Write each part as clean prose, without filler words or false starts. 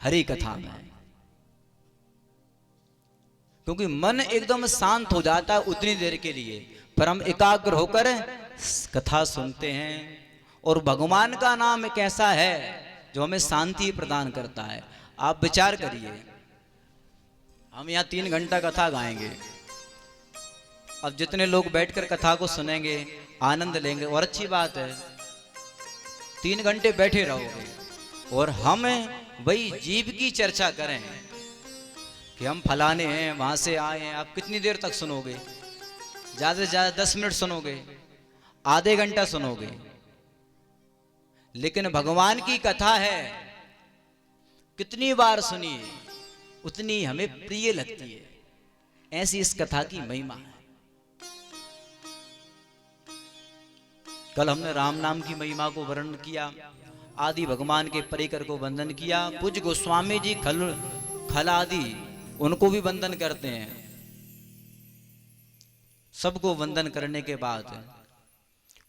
हरि कथा में, क्योंकि मन एकदम शांत हो जाता है उतनी देर के लिए, पर हम एकाग्र होकर कथा सुनते हैं। और भगवान का नाम एक ऐसा है जो हमें शांति प्रदान करता है। आप विचार करिए, हम यहाँ 3 घंटा कथा गाएंगे, अब जितने लोग बैठकर कथा को सुनेंगे, आनंद लेंगे, और अच्छी बात है, 3 घंटे बैठे रहोगे, और हम वही जीव की चर्चा करें कि हम फलाने हैं, वहां से आए हैं। आप कितनी देर तक सुनोगे? ज्यादा से ज्यादा 10 मिनट सुनोगे, आधे घंटा सुनोगे। लेकिन भगवान की कथा है, कितनी बार सुनिए उतनी हमें प्रिय लगती है। ऐसी इस कथा की महिमा है। कल हमने राम नाम की महिमा को वर्णन किया, आदि भगवान के परिकर को वंदन किया। पूज्य गोस्वामी जी खल आदि उनको भी वंदन करते हैं। सबको वंदन करने के बाद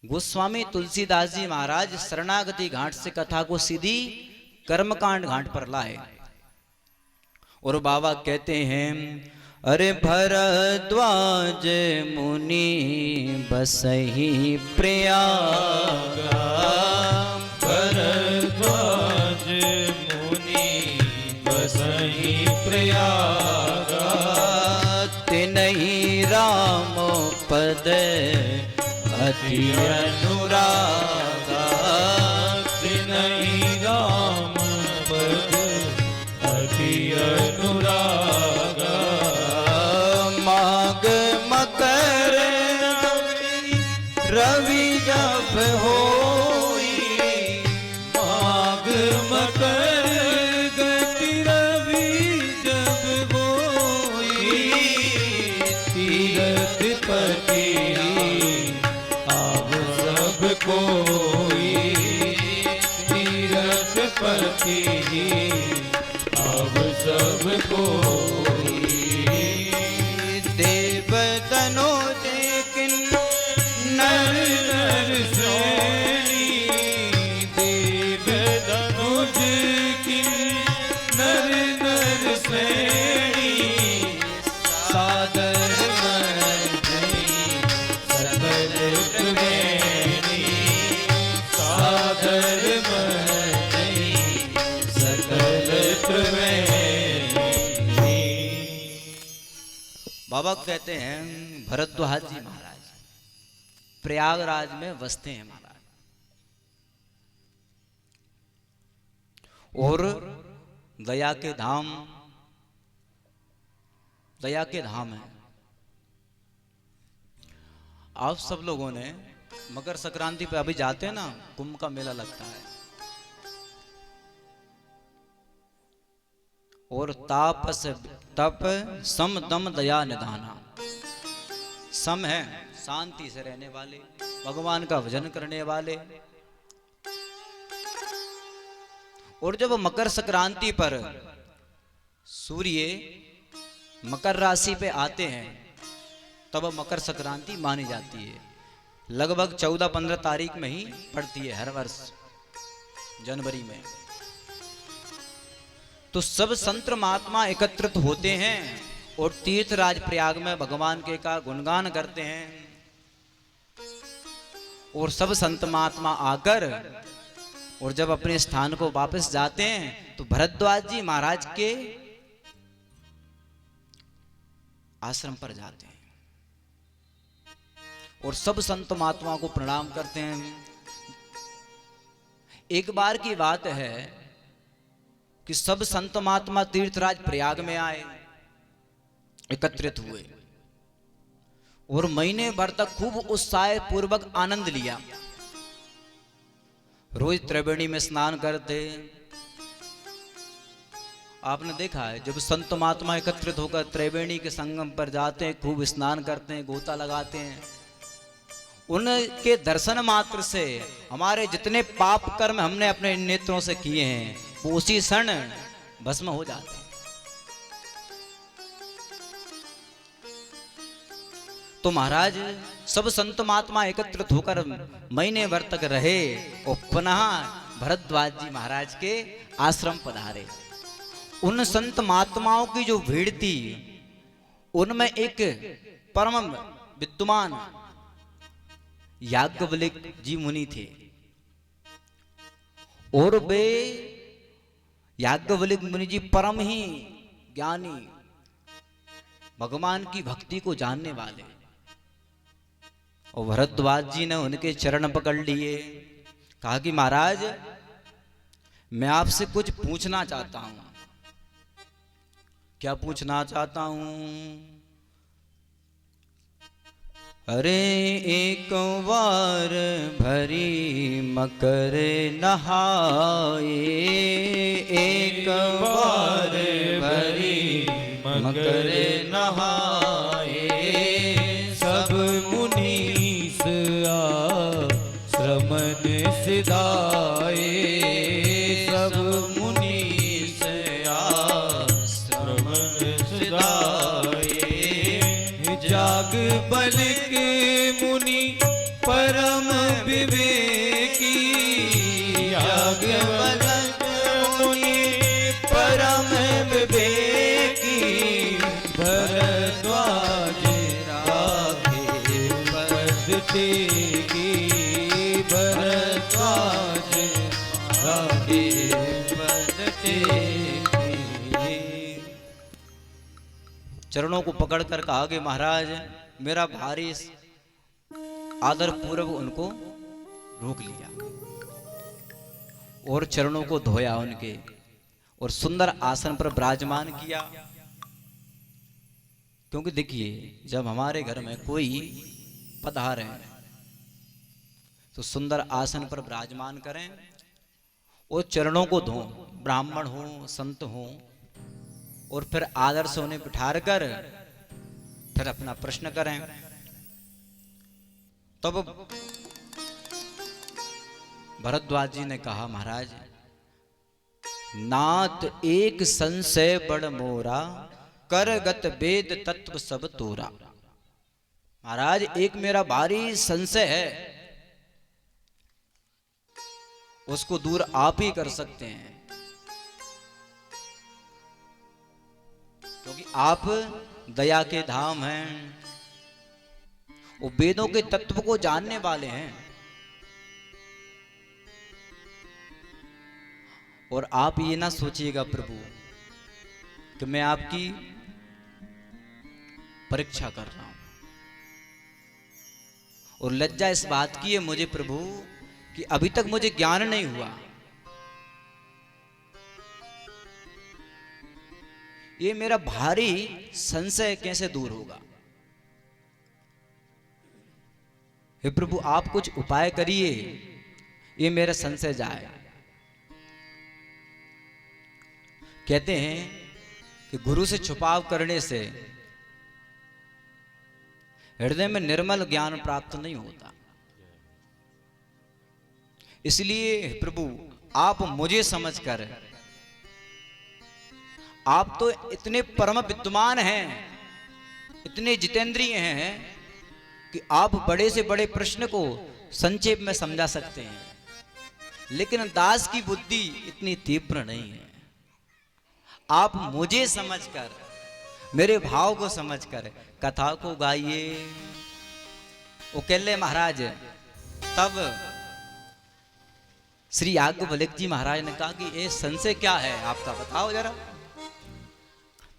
गोस्वामी तुलसीदास जी महाराज शरणागति घाट से कथा को सीधी कर्मकांड घाट पर लाए, और बाबा कहते हैं, अरे भरद्वाज मुनि बसहि प्रयागा, भरद्वाज मुनि बसहि प्रयागा, तिनहि राम पद अति अनुरागा, तिनहि राम पद अति अनुरागा, माघ मकर रवि जब होई, माघ मकर गति रवि जब होई, तीरथ पति आव सब कोई, तीरथ पति आव सब कोई, देव तनोज किन नर नर श्रेणी, देव धनुज किन नर नर श्रेणी, सादर सकल त्रिवेणी, सादर मणि सकल त्रिवेणी। बाबा कहते हैं, भरद्वाज जी महाराज प्रयागराज में बसते हैं महाराज, और दया के धाम है। आप सब लोगों ने मकर संक्रांति पे अभी जाते हैं ना, कुंभ का मेला लगता है, और तापस तप सम दम दया निधाना। सम है शांति से रहने वाले, भगवान का भजन करने वाले। और जब मकर संक्रांति पर सूर्य मकर राशि पे आते हैं, तब मकर संक्रांति मानी जाती है। लगभग 14-15 तारीख में ही पड़ती है हर वर्ष, जनवरी में। तो सब संत महात्मा एकत्रित होते हैं और तीर्थराज प्रयाग में भगवान के का गुणगान करते हैं। और सब संत महात्मा आकर और जब अपने स्थान को वापस जाते हैं, तो भरद्वाज जी महाराज के आश्रम पर जाते हैं और सब संत महात्माओं को प्रणाम करते हैं। एक बार की बात है कि सब संत महात्मा तीर्थराज प्रयाग में आए, एकत्रित हुए, और महीने भर तक खूब उत्साह पूर्वक आनंद लिया। रोज त्रिवेणी में स्नान करते। आपने देखा है, जब संत महात्मा एकत्रित होकर त्रिवेणी के संगम पर जाते हैं, खूब स्नान करते हैं, गोता लगाते हैं, उनके दर्शन मात्र से हमारे जितने पाप कर्म हमने अपने नेत्रों से किए हैं, वो उसी क्षण भस्म हो जाते हैं। तो महाराज सब संत महात्मा एकत्रित होकर महीने भर तक रहे और पुनः भरद्वाज जी महाराज के आश्रम पधारे। उन संत महात्माओं की जो भीड़ थी, उनमें एक परम विद्वान याज्ञवल्क्य जी मुनि थे। और वे याज्ञवल्क्य मुनि जी परम ही ज्ञानी, भगवान की भक्ति को जानने वाले। और भरद्वाज जी ने उनके चरण पकड़ लिए, कहा कि महाराज मैं आपसे कुछ पूछना चाहता हूं। क्या पूछना चाहता हूं? अरे एक बार भरी मकर नहाए, एक बार भरी मकर नहाए, सब मुनीस आश्रमन सिधाए, सब मुनीस आश्रमन सिधाए। जाग बलिक मुनि परम विवेकी, जाग बलिक मुनि परम विवेकी, भरद्वाज राखे पद टेकी, भरद्वाज राखे पद टेकी। चरणों को पकड़कर कहा कि महाराज मेरा भारी आदर पूर्वक उनको रोक लिया और चरणों को धोया उनके, और सुंदर आसन पर विराजमान किया। क्योंकि देखिए जब हमारे घर में कोई पधारे तो सुंदर आसन पर विराजमान करें और चरणों को धों, ब्राह्मण हो संत हो, और फिर आदर से उन्हें बिठा कर फिर अपना प्रश्न करें। तब भरद्वाज जी ने कहा महाराज नाथ एक संशय बड़ मोरा, करगत वेद तत्व सब तोरा। महाराज एक मेरा भारी संशय है, उसको दूर आप ही कर सकते हैं, क्योंकि आप दया के धाम हैं, वो वेदों के तत्व को जानने वाले हैं। और आप ये ना सोचिएगा प्रभु कि मैं आपकी परीक्षा कर रहा हूं, और लज्जा इस बात की है मुझे प्रभु कि अभी तक मुझे ज्ञान नहीं हुआ। ये मेरा भारी संशय कैसे दूर होगा? हे प्रभु आप कुछ उपाय करिए, ये मेरा संशय जाए। कहते हैं कि गुरु से छुपाव करने से हृदय में निर्मल ज्ञान प्राप्त नहीं होता। इसलिए प्रभु आप मुझे समझकर, आप तो इतने परम विद्वान हैं, इतने जितेंद्रिय हैं कि आप बड़े से बड़े प्रश्न को संक्षेप में समझा सकते हैं, लेकिन दास की बुद्धि इतनी तीव्र नहीं है। आप मुझे समझकर, मेरे भाव को समझकर कथा को गाइए। वो कहले महाराज तब श्री याज्ञवल्क्य जी महाराज ने कहा कि ये संशय क्या है आपका, बताओ जरा।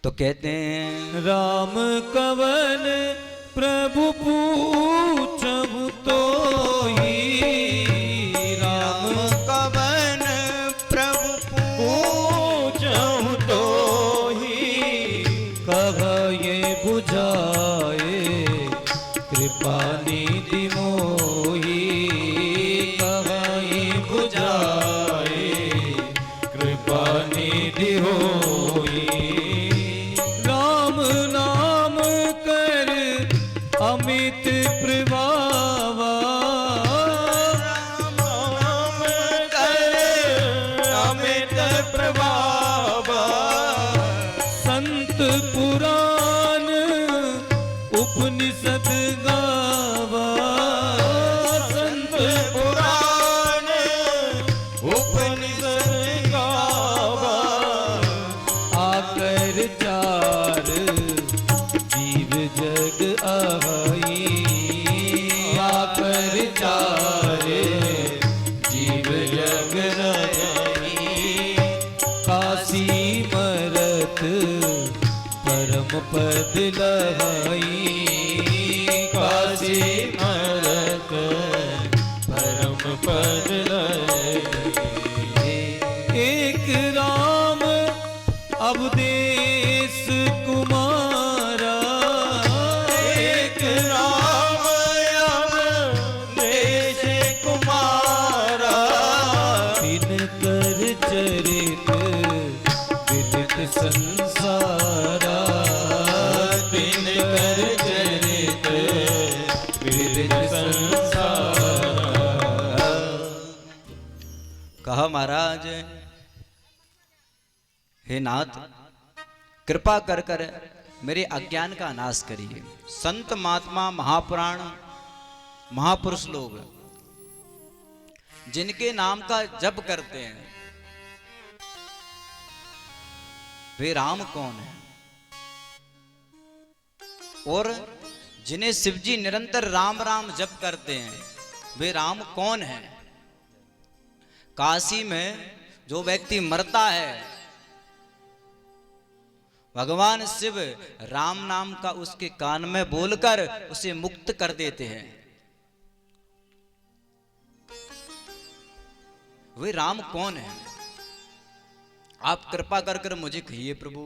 तो कहते हैं राम कवन प्रभु पूछहु तो ही, राम कवन प्रभु पूछहु तो ही, कह ये बुझाए कृपा निधि मोही, कह ये बुझाए कृपा निधि होई। अमित प्रभावा, राम कर अमित प्रभावा, संत पुराण उपनिषद गावा, संत पुराण उपनिषद गावा, काशी मरत परम पद लहाई, काशी मरत परम पद लहाई। एक राम अवदेश कुमारा, एक राम अवदेश कुमारा, बिन कर चरित विदित संसारा, बिन कर चरित विदित संसारा। कहा महाराज, हे नाथ कृपा कर कर मेरे अज्ञान का नाश करिए। संत महात्मा महापुराण महापुरुष लोग जिनके नाम का जप करते हैं, वे राम कौन है? और जिन्हें शिवजी निरंतर राम राम जप करते हैं, वे राम कौन है? काशी में जो व्यक्ति मरता है, भगवान शिव राम नाम का उसके कान में बोलकर उसे मुक्त कर देते हैं। वे राम कौन है? आप कृपा कर कर मुझे कहिए प्रभु।